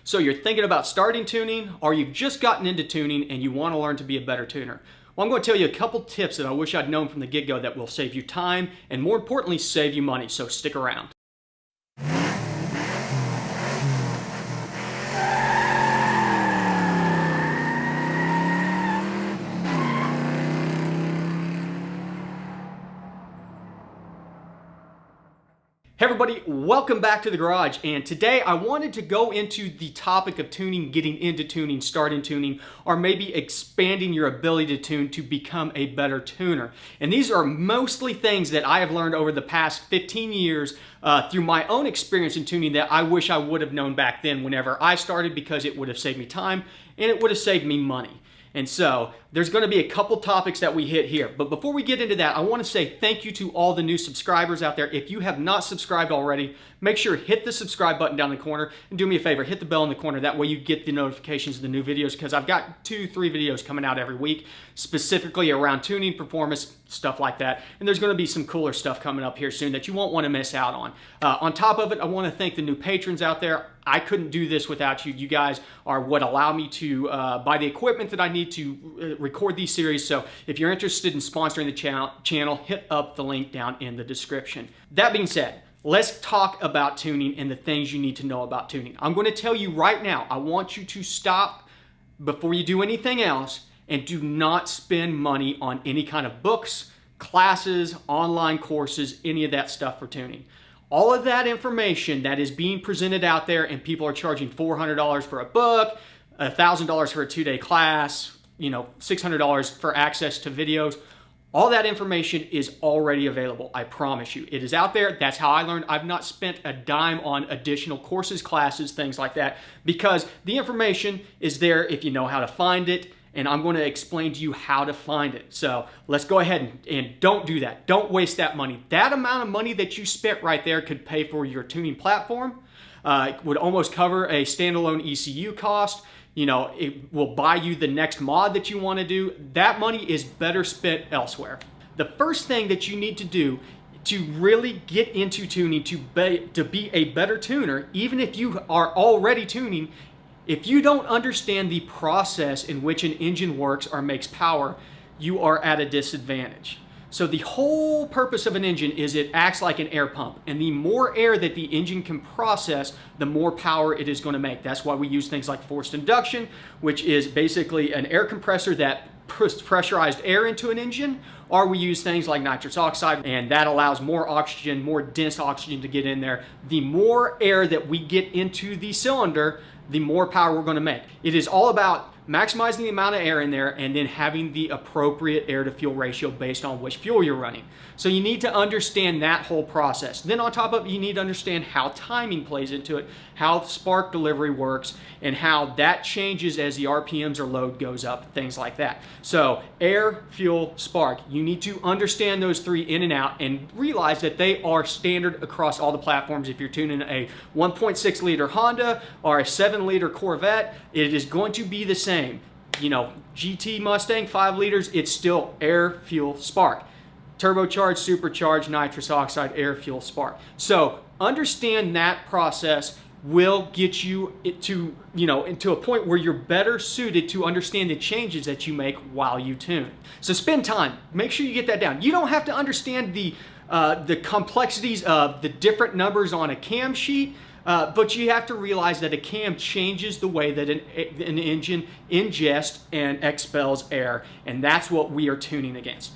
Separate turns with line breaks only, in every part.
So you're thinking about starting tuning, or you've just gotten into tuning and you want to learn to be a better tuner. Well, I'm going to tell you a couple tips that I wish I'd known from the get-go that will save you time and, more importantly, save you money, so stick around. Hey everybody, welcome back to the garage, and today I wanted to go into the topic of tuning, getting into tuning, starting tuning, or maybe expanding your ability to tune to become a better tuner. And these are mostly things that I have learned over the past 15 years through my own experience in tuning that I wish I would have known back then whenever I started, because it would have saved me time and it would have saved me money. And so there's going to be a couple topics that we hit here. But before we get into that, I want to say thank you to all the new subscribers out there. If you have not subscribed already, make sure hit the subscribe button down in the corner, and do me a favor, hit the bell in the corner. That way you get the notifications of the new videos, because I've got 2-3 videos coming out every week specifically around tuning, performance, stuff like that. And there's going to be some cooler stuff coming up here soon that you won't want to miss out on. On top of it, I want to thank the new patrons out there. I couldn't do this without you. You guys are what allow me to buy the equipment that I need to record these series. So if you're interested in sponsoring the channel, hit up the link down in the description. That being said, let's talk about tuning and the things you need to know about tuning. I'm going to tell you right now, I want you to stop before you do anything else and do not spend money on any kind of books, classes, online courses, any of that stuff for tuning. All of that information that is being presented out there, and people are charging $400 for a book, $1,000 for a 2-day class, $600 for access to videos. All that information is already available. I promise you. It is out there. That's how I learned. I've not spent a dime on additional courses, classes, things like that, because the information is there if you know how to find it. And I'm going to explain to you how to find it. So let's go ahead and don't do that. Don't waste that money. That amount of money that you spent right there could pay for your tuning platform. It would almost cover a standalone ECU cost. It will buy you the next mod that you want to do. That money is better spent elsewhere. The first thing that you need to do to really get into tuning, to be a better tuner, even if you are already tuning, if you don't understand the process in which an engine works or makes power, you are at a disadvantage. So the whole purpose of an engine is it acts like an air pump, and the more air that the engine can process, the more power it is going to make. That's why we use things like forced induction, which is basically an air compressor that puts pressurized air into an engine, or we use things like nitrous oxide, and that allows more oxygen, more dense oxygen to get in there. The more air that we get into the cylinder, the more power we're going to make. It is all about maximizing the amount of air in there and then having the appropriate air to fuel ratio based on which fuel you're running. So you need to understand that whole process. Then on top of it, you need to understand how timing plays into it, how spark delivery works, and how that changes as the RPMs or load goes up, things like that. So air, fuel, spark, you need to understand those three in and out and realize that they are standard across all the platforms. If you're tuning a 1.6 liter Honda or a 7-liter Corvette, it is going to be the same. GT Mustang 5 liters, it's still air, fuel, spark. Turbocharged, supercharged, nitrous oxide, air, fuel, spark. So understand that process will get you into a point where you're better suited to understand the changes that you make while you tune. So spend time. Make sure you get that down. You don't have to understand the complexities of the different numbers on a cam sheet, but you have to realize that a cam changes the way that an engine ingests and expels air, and that's what we are tuning against.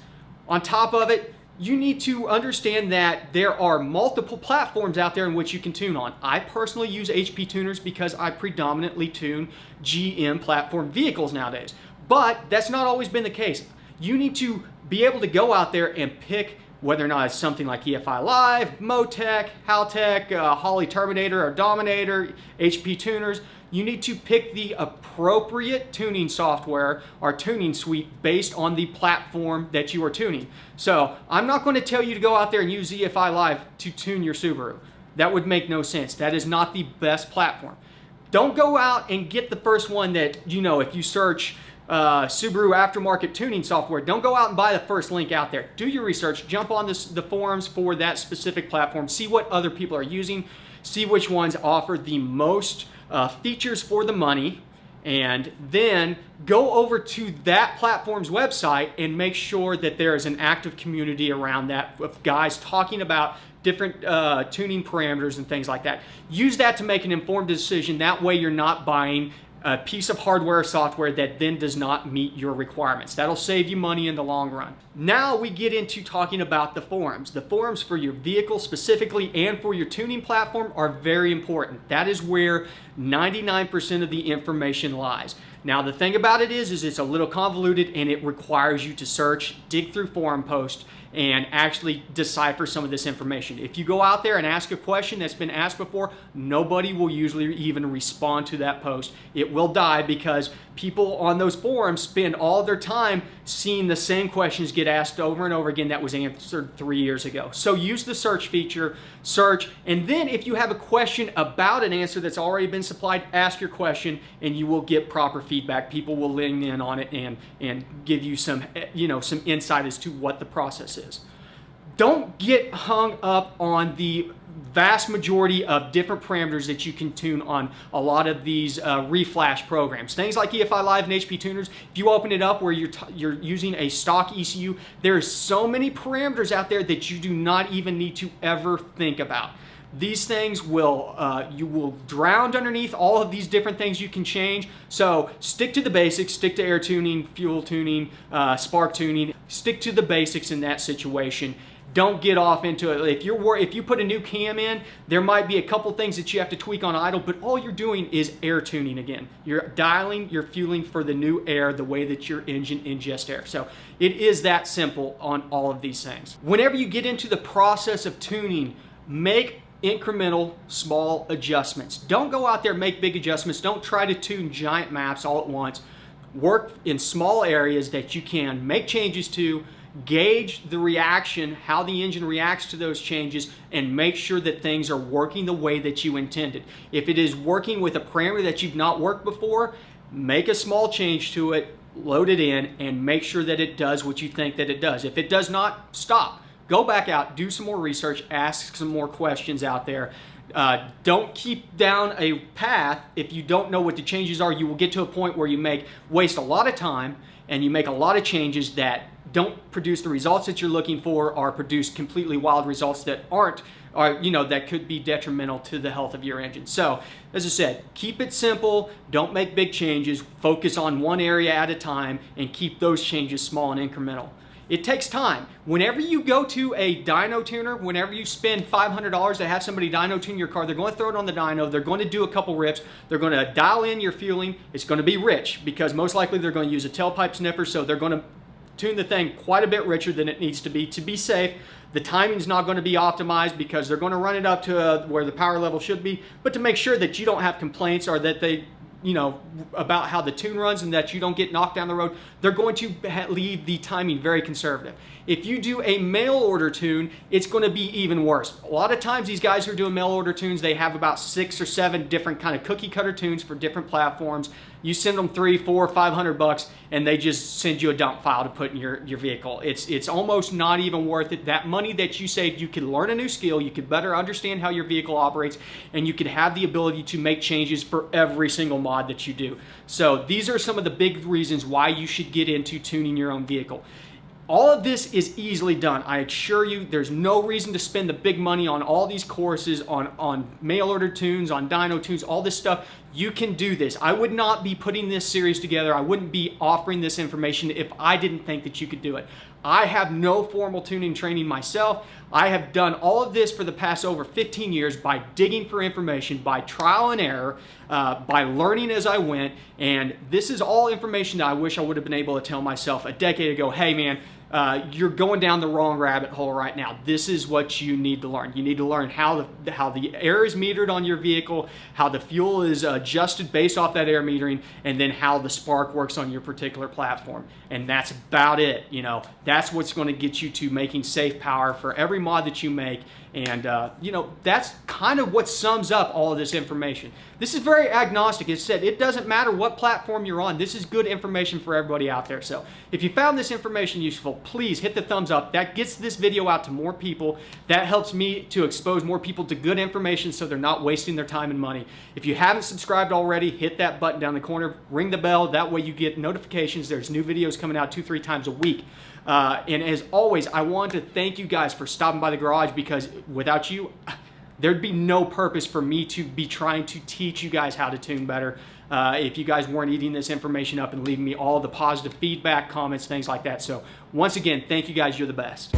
On top of it, you need to understand that there are multiple platforms out there in which you can tune on. I personally use HP tuners because I predominantly tune GM platform vehicles nowadays, but that's not always been the case. You need to be able to go out there and pick whether or not it's something like EFI Live, Motec, Haltech, Holley Terminator or Dominator, HP tuners. You need to pick the appropriate tuning software or tuning suite based on the platform that you are tuning. So I'm not going to tell you to go out there and use EFI Live to tune your Subaru. That would make no sense. That is not the best platform. Don't go out and get the first one that, if you search Subaru aftermarket tuning software, don't go out and buy the first link out there. Do your research, jump on the forums for that specific platform, see what other people are using, see which ones offer the most features for the money, and then go over to that platform's website and make sure that there is an active community around that of guys talking about different tuning parameters and things like that. Use that to make an informed decision. That way you're not buying a piece of hardware or software that then does not meet your requirements. That'll save you money in the long run. Now we get into talking about the forums. The forums for your vehicle specifically and for your tuning platform are very important. That is where 99% of the information lies. Now the thing about it is it's a little convoluted, and it requires you to search, dig through forum posts, and actually decipher some of this information. If you go out there and ask a question that's been asked before, nobody will usually even respond to that post. It will die because people on those forums spend all their time seeing the same questions get asked over and over again that was answered 3 years ago. So use the search feature, search, and then if you have a question about an answer that's already been supplied, ask your question and you will get proper feedback. People will lean in on it and give you some insight as to what the process is. Don't get hung up on the vast majority of different parameters that you can tune on a lot of these reflash programs. Things like EFI Live and HP Tuners, if you open it up where you're using a stock ECU, there's so many parameters out there that you do not even need to ever think about. These things will, you will drown underneath all of these different things you can change. So stick to the basics, stick to air tuning, fuel tuning, spark tuning, stick to the basics in that situation. Don't get off into it. If you put a new cam in, there might be a couple things that you have to tweak on idle, but all you're doing is air tuning again. You're dialing your fueling for the new air, the way that your engine ingests air. So it is that simple on all of these things. Whenever you get into the process of tuning, make incremental small adjustments. Don't go out there and make big adjustments. Don't try to tune giant maps all at once. Work in small areas that you can make changes to. Gauge the reaction, how the engine reacts to those changes, and make sure that things are working the way that you intended. If it is working with a parameter that you've not worked before, make a small change to it, load it in, and make sure that it does what you think that it does. If it does not, stop. Go back out, do some more research, ask some more questions out there. Don't keep down a path if you don't know what the changes are. You will get to a point where you waste a lot of time and you make a lot of changes that don't produce the results that you're looking for, or produce completely wild results that that could be detrimental to the health of your engine. So, as I said, keep it simple, don't make big changes, focus on one area at a time, and keep those changes small and incremental. It takes time. Whenever you go to a dyno tuner, whenever you spend $500 to have somebody dyno tune your car, they're going to throw it on the dyno, they're going to do a couple rips, they're going to dial in your fueling. It's going to be rich because most likely they're going to use a tailpipe sniffer, so they're going to tune the thing quite a bit richer than it needs to be safe. The timing's not going to be optimized because they're going to run it up to where the power level should be, but to make sure that you don't have complaints or that they about how the tune runs and that you don't get knocked down the road, they're going to leave the timing very conservative. If you do a mail order tune, it's going to be even worse. A lot of times these guys who are doing mail order tunes, they have about 6 or 7 different kind of cookie cutter tunes for different platforms. You send them $300, $400, $500 and they just send you a dump file to put in your vehicle. It's almost not even worth it. That money that you saved, you could learn a new skill, you could better understand how your vehicle operates, and you could have the ability to make changes for every single mod that you do. So these are some of the big reasons why you should get into tuning your own vehicle. All of this is easily done. I assure you, there's no reason to spend the big money on all these courses, on mail order tunes, on dyno tunes, all this stuff. You can do this. I would not be putting this series together. I wouldn't be offering this information if I didn't think that you could do it. I have no formal tuning training myself. I have done all of this for the past over 15 years by digging for information, by trial and error, by learning as I went, and this is all information that I wish I would have been able to tell myself a decade ago. Hey man, you're going down the wrong rabbit hole right now. This is what you need to learn. You need to learn how the air is metered on your vehicle, how the fuel is adjusted based off that air metering, and then how the spark works on your particular platform. And that's about it. That's what's going to get you to making safe power for every mod that you make And, you know, that's kind of what sums up all of this information. This is very agnostic. As said, it doesn't matter what platform you're on. This is good information for everybody out there. So if you found this information useful, please hit the thumbs up. That gets this video out to more people. That helps me to expose more people to good information so they're not wasting their time and money. If you haven't subscribed already, hit that button down the corner, ring the bell. That way you get notifications. There's new videos coming out 2-3 times a week. And as always, I want to thank you guys for stopping by the garage, because without you, there'd be no purpose for me to be trying to teach you guys how to tune better if you guys weren't eating this information up and leaving me all the positive feedback, comments, things like that. So once again, thank you guys. You're the best.